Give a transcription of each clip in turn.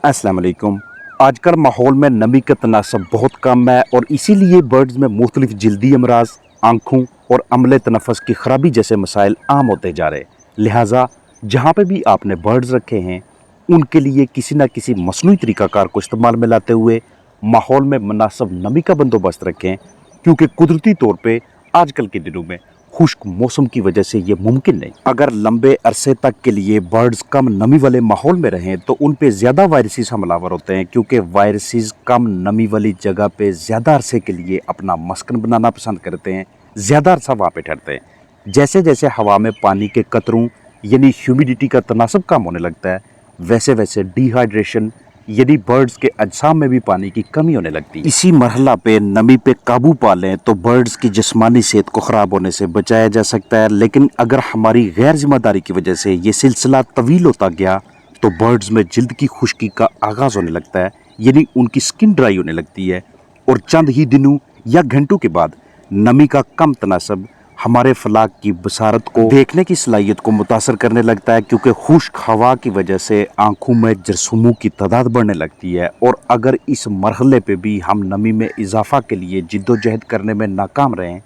अस्सलाम वालेकुम। आजकल माहौल में नमी का तनासब बहुत कम है और इसीलिए बर्ड्स में मुख्तलिफ जल्दी अमराज, आँखों और अमले तनफ़स की ख़राबी जैसे मसाइल आम होते जा रहे। लिहाजा जहाँ पे भी आपने बर्ड्स रखे हैं उनके लिए किसी न किसी मसनूई तरीक़ाकार को इस्तेमाल में लाते हुए माहौल में मुनासिब नमी का बंदोबस्त रखें, क्योंकि कुदरती तौर पे आजकल के दिनों में खुश्क मौसम की वजह से ये मुमकिन नहीं। अगर लंबे अरसे तक के लिए बर्ड्स कम नमी वाले माहौल में रहें तो उन पे ज़्यादा वायरसेस हमलावर होते हैं, क्योंकि वायरसेस कम नमी वाली जगह पे ज़्यादा अरसे के लिए अपना मस्कन बनाना पसंद करते हैं, ज़्यादा अरसा वहाँ पे ठहरते हैं। जैसे जैसे हवा में पानी के कतरों यानी ह्यूमिडिटी का तनासब कम होने लगता है, वैसे वैसे डिहाइड्रेशन यानी बर्ड्स के अजसाम में भी पानी की कमी होने लगती है। इसी मरहला पे नमी पे काबू पा लें तो बर्ड्स की जिस्मानी सेहत को ख़राब होने से बचाया जा सकता है। लेकिन अगर हमारी गैर जिम्मेदारी की वजह से ये सिलसिला तवील होता गया तो बर्ड्स में जल्द की खुश्की का आगाज़ होने लगता है, यानी उनकी स्किन ड्राई होने लगती है और चंद ही दिनों या घंटों के बाद नमी का कम तनासब हमारे फलाक की बसारत को देखने की सलाहियत को मुतासर करने लगता है, क्योंकि खुश्क हवा की वजह से आंखों में जरसूमों की तादाद बढ़ने लगती है। और अगर इस मरहले पे भी हम नमी में इजाफा के लिए जिद्दोजहद करने में नाकाम रहें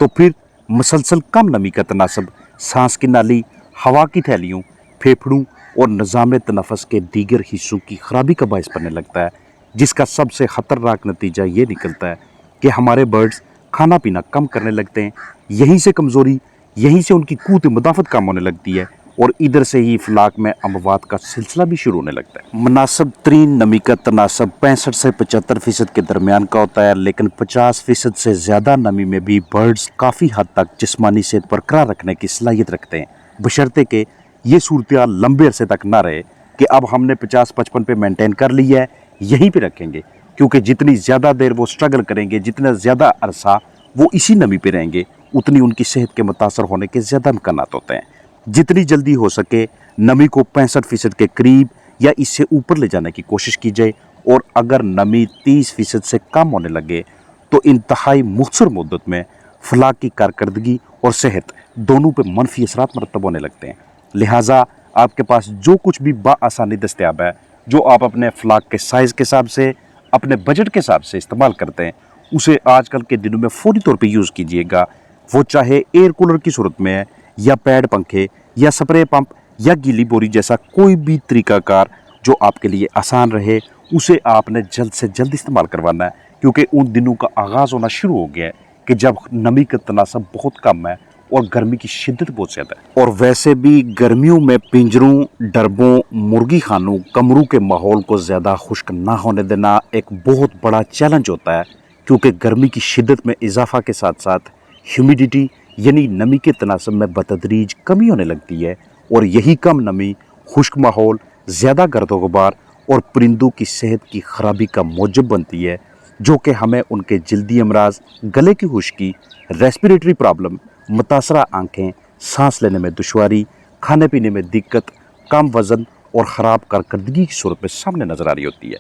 तो फिर मुसलसल कम नमी का तनासब सांस की नाली, हवा की थैलियों, फेफड़ों और निज़ाम तनफ़स के दीगर हिस्सों की खराबी का बायस बनने लगता है, जिसका सबसे ख़तरनाक नतीजा ये निकलता है कि हमारे बर्ड्स खाना पीना कम करने लगते हैं। यहीं से कमज़ोरी, यहीं से उनकी क़ुव्वत मुदाफ़त कम होने लगती है और इधर से ही इफलाक में अमवात का सिलसिला भी शुरू होने लगता है। मुनासिब तरीन नमी का तनासब 65 से 75% के दरमियान का होता है, लेकिन 50% से ज़्यादा नमी में भी बर्ड्स काफ़ी हद तक जिस्मानी सेहत बरकरार रखने की सलाहियत रखते हैं, बशर्ते कि ये सूरत लंबे अरसे तक ना रहे कि अब हमने 50-55 पे मेंटेन कर लिया है, यहीं पे रखेंगे, क्योंकि जितनी ज़्यादा देर वो स्ट्रगल करेंगे, जितना ज़्यादा अरसा वो इसी नमी पे रहेंगे, उतनी उनकी सेहत के मुतासर होने के ज़्यादा इम्कानात होते हैं। जितनी जल्दी हो सके नमी को 65% के करीब या इससे ऊपर ले जाने की कोशिश की जाए, और अगर नमी 30% से कम होने लगे तो इंतहाई मुख्तसर मुद्दत में फलाक की कारकर्दगी और सेहत दोनों पे मनफी असरात मरतब होने लगते हैं। लिहाजा आपके पास जो कुछ भी बाआसानी दस्तयाब है, जो आप अपने फलाक के साइज़ के हिसाब से, अपने बजट के हिसाब से इस्तेमाल करते हैं, उसे आजकल के दिनों में फौरी तौर पे यूज़ कीजिएगा। वो चाहे एयर कूलर की सूरत में है या पैड पंखे या स्प्रे पंप या गीली बोरी जैसा कोई भी तरीकाकार जो आपके लिए आसान रहे, उसे आपने जल्द से जल्द इस्तेमाल करवाना है, क्योंकि उन दिनों का आगाज़ होना शुरू हो गया है कि जब नमी का तनासब बहुत कम है और गर्मी की शिद्दत बहुत ज़्यादा है। और वैसे भी गर्मियों में पिंजरों, डरबों, मुर्गी खानों, कमरों के माहौल को ज़्यादा खुश्क ना होने देना एक बहुत बड़ा चैलेंज होता है, क्योंकि गर्मी की शिद्दत में इजाफा के साथ साथ ह्यूमिडिटी यानी नमी के तनासब में बतदरीज कमी होने लगती है, और यही कम नमी खुश्क माहौल, ज़्यादा गर्द गुबार और परिंदों की सेहत की खराबी का मौजब बनती है, जो कि हमें उनके जल्दी अमराज, गले की खुश्की, रेस्पिरेटरी प्रॉब्लम, मुतासरा आँखें, सांस लेने में दुश्वारी, खाने पीने में दिक्कत, कम वज़न और ख़राब कारकर्दगी की सूरत में सामने नज़र आ रही होती है।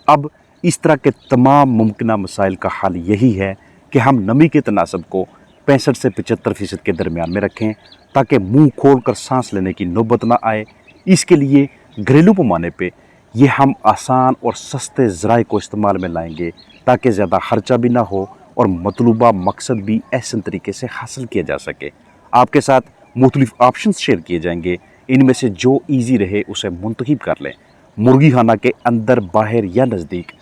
अब इस तरह के तमाम मुमकिन मसाइल का हल यही है कि हम नमी के तनासब को 65 से 75% के दरमियान में रखें, ताकि मुंह खोल कर सांस लेने की नौबत ना आए। इसके लिए घरेलू पैमाने पे ये हम आसान और सस्ते ज़राए को इस्तेमाल में लाएंगे, ताकि ज़्यादा खर्चा भी ना हो और मतलूबा मकसद भी ऐसे तरीके से हासिल किया जा सके। आपके साथ मुख्तलिफ ऑप्शंस शेयर किए जाएंगे, इनमें से जो ईजी रहे उसे मुंतखब कर लें। मुर्गी खाना के अंदर, बाहर या नज़दीक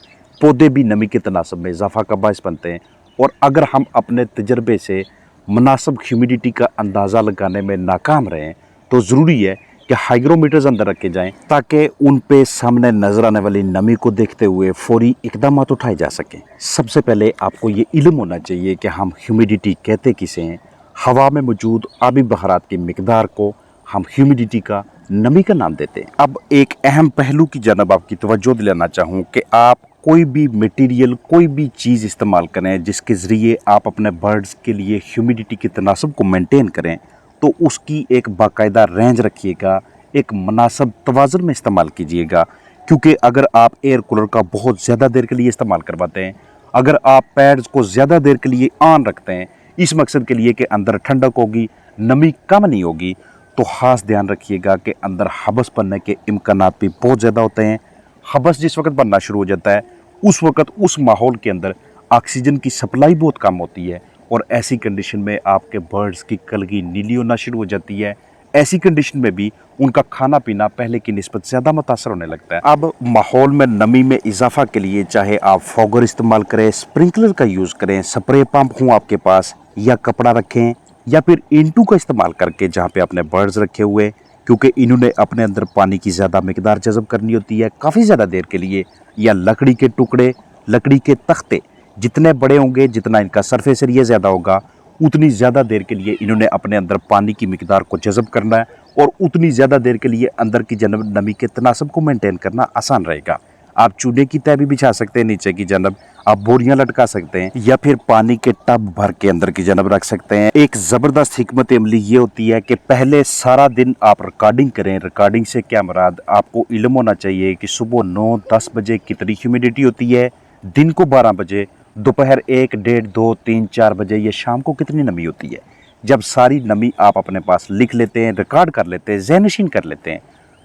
पौधे भी नमी के तनासब में इजाफा का बायस बनते हैं, और अगर हम अपने तजर्बे से मुनासिब ह्यूमिडिटी का अंदाज़ा लगाने में नाकाम रहें तो ज़रूरी है कि हाइग्रोमीटर्स अंदर रखे जाएं, ताकि उन पे सामने नज़र आने वाली नमी को देखते हुए फौरी इकदाम उठाए जा सकें। सबसे पहले आपको ये इल्म होना चाहिए कि हम ह्यूमिडिटी कहते किसे हैं। हवा में मौजूद आबी बहारात की मिकदार को हम ह्यूमिडिटी का, नमी का नाम देते हैं। अब एक अहम पहलू की जानब आपकी तवज्जो दिलाना चाहूँ कि आप कोई भी मटेरियल, कोई भी चीज़ इस्तेमाल करें जिसके ज़रिए आप अपने बर्ड्स के लिए ह्यूमिडिटी के तनासब को मेंटेन करें, तो उसकी एक बाकायदा रेंज रखिएगा, एक मुनासिब तवाज़ुन में इस्तेमाल कीजिएगा। क्योंकि अगर आप एयर कूलर का बहुत ज़्यादा देर के लिए इस्तेमाल करवाते हैं, अगर आप पैड्स को ज़्यादा देर के लिए ऑन रखते हैं इस मकसद के लिए कि अंदर ठंडक होगी, नमी कम नहीं होगी, तो ख़ास ध्यान रखिएगा कि अंदर हबस बनने के इम्कानात भी बहुत ज़्यादा होते हैं। हबस जिस वक्त बनना शुरू हो जाता है उस वक्त उस माहौल के अंदर ऑक्सीजन की सप्लाई बहुत कम होती है और ऐसी कंडीशन में आपके बर्ड्स की कलगी नीली होना शुरू हो जाती है। ऐसी कंडीशन में भी उनका खाना पीना पहले की निस्बत ज़्यादा मुतासर होने लगता है। अब माहौल में नमी में इजाफा के लिए चाहे आप फॉगर इस्तेमाल करें, स्प्रिंकलर का यूज़ करें, स्प्रे पंप हो आपके पास, या कपड़ा रखें, या फिर इंटू का इस्तेमाल करके जहाँ पे अपने बर्ड्स रखे हुए, क्योंकि इन्होंने अपने अंदर पानी की ज़्यादा मिकदार जज़ब करनी होती है काफ़ी ज़्यादा देर के लिए, या लकड़ी के टुकड़े, लकड़ी के तख्ते जितने बड़े होंगे, जितना इनका सरफेस एरिया ज़्यादा होगा, उतनी ज़्यादा देर के लिए इन्होंने अपने अंदर पानी की मिकदार को जज़ब करना है और उतनी ज़्यादा देर के लिए अंदर की जनब नमी के तनासब को मेंटेन करना आसान रहेगा। आप चूल्हे की तह भी बिछा सकते हैं नीचे की जनब, आप बोरियां लटका सकते हैं, या फिर पानी के टब भर के अंदर की जनब रख सकते हैं। एक ज़बरदस्त हिकमत अमली ये होती है कि पहले सारा दिन आप रिकॉर्डिंग करें। रिकॉर्डिंग से क्या मुराद, आपको इल्म होना चाहिए कि सुबह 9-10 बजे कितनी ह्यूमिडिटी होती है, दिन को 12 बजे, दोपहर 1, 1:30, 2, 3, 4 बजे या शाम को कितनी नमी होती है। जब सारी नमी आप अपने पास लिख लेते हैं, रिकॉर्ड कर लेते हैं, ज़हनशीन कर लेते हैं,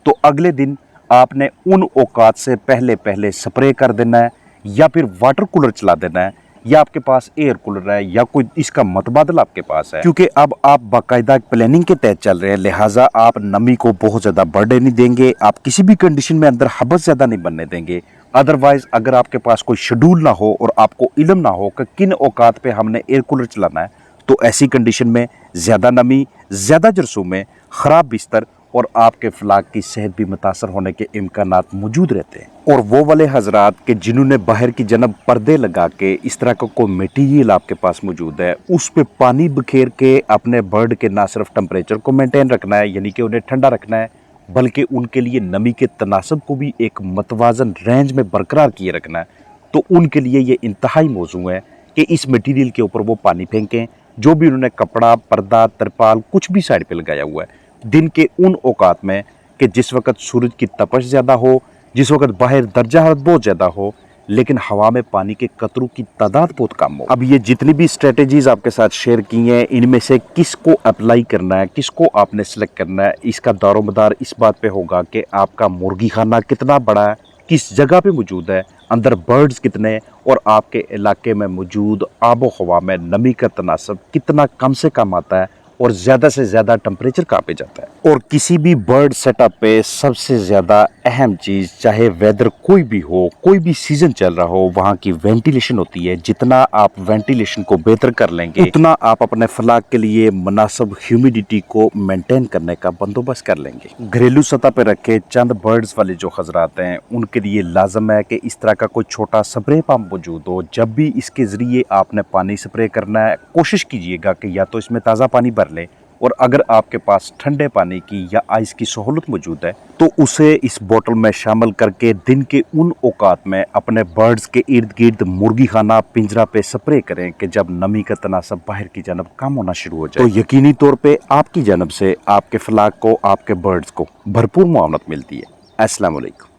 तो अगले दिन आपने उन औकात से पहले पहले स्प्रे कर देना है, या फिर वाटर कूलर चला देना है, या आपके पास एयर कूलर है, या कोई इसका मतबादल आपके पास है। क्योंकि अब आप बाकायदा प्लानिंग के तहत चल रहे हैं, लिहाजा आप नमी को बहुत ज़्यादा बढ़ने नहीं देंगे, आप किसी भी कंडीशन में अंदर हबस ज़्यादा नहीं बनने देंगे। अदरवाइज अगर आपके पास कोई शेड्यूल ना हो और आपको इल्म ना हो कि किन औकात पे हमने एयर कूलर चलाना है, तो ऐसी कंडीशन में ज़्यादा नमी, ज़्यादा जरसों में ख़राब बिस्तर और आपके फ्लाक की सेहत भी मुतासर होने के इम्कानात मौजूद रहते हैं। और वो वाले हजरात के जिन्होंने बाहर की जनब पर्दे लगा के इस तरह का कोई मटीरियल आपके पास मौजूद है, उस पे पानी बखेर के अपने बर्ड के ना सिर्फ टेम्परेचर को मेंटेन रखना है, यानी कि उन्हें ठंडा रखना है, बल्कि उनके लिए नमी के तनासब को भी एक मतवाजन रेंज में बरकरार किए रखना है। तो उनके लिए ये इंतहाई मौजू है कि इस मटीरियल के ऊपर वो पानी फेंकें, जो भी उन्होंने कपड़ा, पर्दा, तरपाल कुछ भी साइड पे लगाया हुआ है, दिन के उन औकात में कि जिस वक्त सूरज की तपश ज़्यादा हो, जिस वक्त बाहर दर्जा हरारत बहुत ज़्यादा हो, लेकिन हवा में पानी के कतरों की तादाद बहुत कम हो। अब ये जितनी भी स्ट्रेटजीज आपके साथ शेयर की हैं, इनमें से किसको अप्लाई करना है, किसको आपने सेलेक्ट करना है, इसका दारोमदार इस बात पे होगा कि आपका मुर्गी खाना कितना बड़ा है, किस जगह पे मौजूद है, अंदर बर्ड्स कितने, और आपके इलाके में मौजूद आबो हवा में नमी का तनासब कितना कम से कम आता है और ज़्यादा से ज़्यादा टेम्परेचर कहाँ पे जाता है। और किसी भी बर्ड सेटअप पे सबसे ज़्यादा अहम चीज़, चाहे वेदर कोई भी हो, कोई भी सीज़न चल रहा हो, वहाँ की वेंटिलेशन होती है। जितना आप वेंटिलेशन को बेहतर कर लेंगे, उतना आप अपने फलाक के लिए मुनासिब ह्यूमिडिटी को मेंटेन करने का बंदोबस्त कर लेंगे। घरेलू सतह पे रखे चंद बर्ड्स वाले जो हजरात हैं, उनके लिए लाजम है कि इस तरह का कोई छोटा स्प्रे पंप मौजूद हो। जब भी इसके ज़रिए आपने पानी स्प्रे करना है, कोशिश कीजिएगा कि या तो इसमें ताज़ा पानी भर लें, और अगर आपके पास ठंडे पानी की या आइस की सहूलत मौजूद है तो उसे इस बोतल में शामिल करके दिन के उन औकात में अपने बर्ड्स के इर्द गिर्द मुर्गी खाना, पिंजरा पे स्प्रे करें कि जब नमी का तनासब बाहर की जानब कम होना शुरू हो जाए, तो यकीनी तौर पे आपकी जानब से आपके फलाक को, आपके बर्ड्स को भरपूर मुआवनत मिलती है। अस्सलाम वालेकुम।